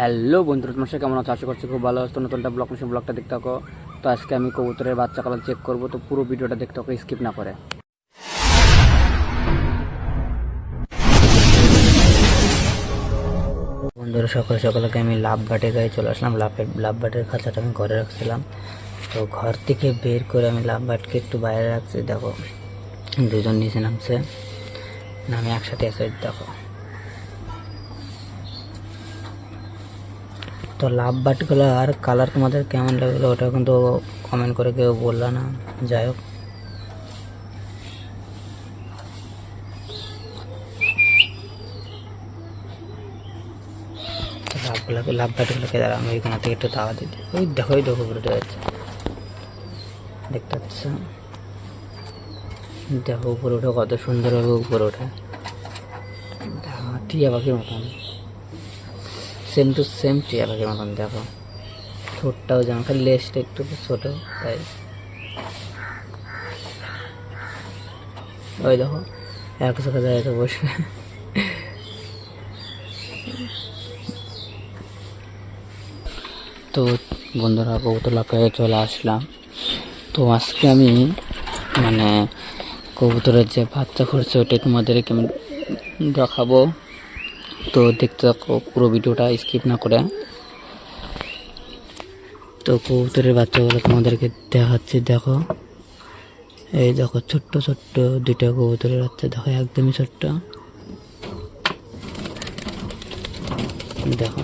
Hello বন্ধুরা, তোমার সাথে কেমন আছো? আশা করছি খুব ভালো আছো। নতুন একটা ব্লগটা দেখতে থাকো। তো আজকে আমি কবুতরের বাচ্চা কালার চেক করব, তো পুরো ভিডিওটা দেখতে থাকো, স্কিপ না করে। বন্ধুরা, সকাল সকালকে আমি লাভ বাটে গায়ে চলে আসলাম। লাভ বাটের খাঁচাটা আমি ঘরে রাখছিলাম, তো ঘর থেকে বের করে আমি লাভ বাটকে একটু বাইরে রাখছি। দেখো, দুজন নিচে নামছে, নামে একসাথে আছে। দেখো, তো লাভ বাটগুলো আর কালার তোমাদের কেমন লাগলো ওটা কিন্তু কমেন্ট করে কেউ বললো না। যাই হোক, লাভ বাটগুলোকে দ্বারা আমি ওইখান থেকে একটু দাওয়া দিই। ওই দেখো, ওই দেখো উপরে উঠে যাচ্ছে, দেখতে পাচ্ছ? দেখো উপরে উঠে কত সুন্দরভাবে উপরে ওঠে। টিয়া পাখির মতন, সেম টু সেম টিয়া পাখির মতন। দেখো ঠোঁটটাও যেমন, খালি লেজটা একটু ছোটো, তাই। ওই দেখো এক জায়গায় বসবে। তো বন্ধুরা, কবুতর লাফে চলে আসলাম। তো আজকে আমি মানে কবুতরের যে বাচ্চা করছে ওটা তোমাদেরকে আমি দেখাবো। তো দেখতে থাকো পুরো ভিডিওটা, স্কিপ না করে। তো কবুতরের বাচ্চাগুলো তোমাদেরকে দেখাচ্ছি। দেখো, এই দেখো ছোট্ট ছোট্ট দুইটা কবুতরের বাচ্চা, দেখো একদমই ছোট্ট। দেখো,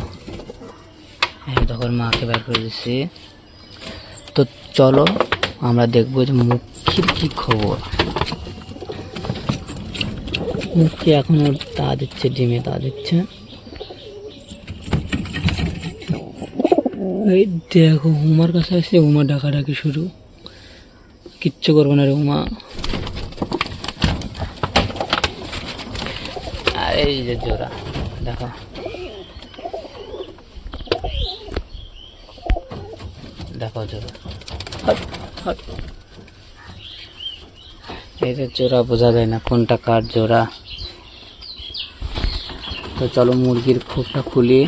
এই দেখো মাকে বের করে দিচ্ছি। তো চলো আমরা দেখবো যে মুখির কি খবর। মুখে এখনো তা দিচ্ছে, ডিমে তা দিচ্ছে। এই দেখো উমার কাছে আসছে, উমা ডাকাডাকি শুরু। কিচ্ছু করবো না রে উমা। আর এই যে জোড়া, দেখো দেখো জোড়া, এই যে জোড়া বোঝা যায় না কোনটা কার জোড়া। তো চলো মুরগির খোপটা খুলি,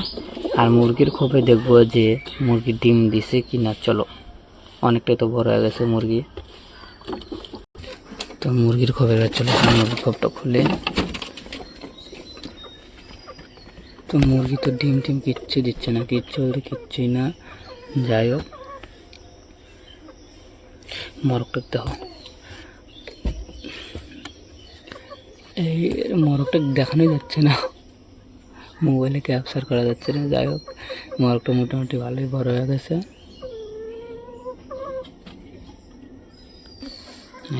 আর মুরগির খোপে দেখবো যে মুরগি ডিম দিছে কি না। চলো, অনেকটাই তো বড় হয়ে গেছে মুরগি। তো মুরগির খোপের চলে মুরগির খোপটা খুলে। তো মুরগি তো ডিম টিম কিচ্ছু দিচ্ছে না, কিচ্ছু বলতে কিচ্ছুই না। যাই হোক, মরকটা দেখো, এই মরকটা দেখানোই যাচ্ছে না, মোবাইলে ক্যাপচার করা যাচ্ছে না। যাই হোক, মরকটা মোটামুটি ভালোই বড় হয়ে গেছে।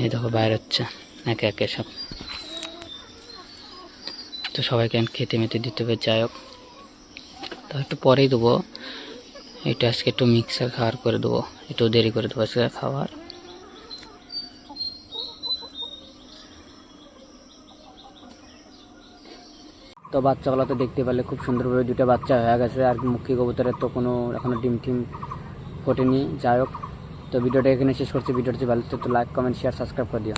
এই দেখো বাইর হচ্ছে একে একে সব। তো সবাইকে খেতে মেতে দিতে হবে। যাই হোক, তো একটু পরেই দেবো এটা। আজকে একটু মিক্সার খাওয়ার করে দেবো, একটু দেরি করে দেবো আজকে খাওয়ার। তো বাচ্চাগুলো তো দেখতে পারলে খুব সুন্দরভাবে দুটো বাচ্চা হয়ে গেছে, আর মুখী কবুতরের তো কোনো এখনও ডিম টিম ফোটেনি। যাই হোক, তো ভিডিওটা এখানে শেষ করছি। ভিডিওটা যদি ভালো লাগে তো লাইক কমেন্ট শেয়ার সাবস্ক্রাইব করে দিও।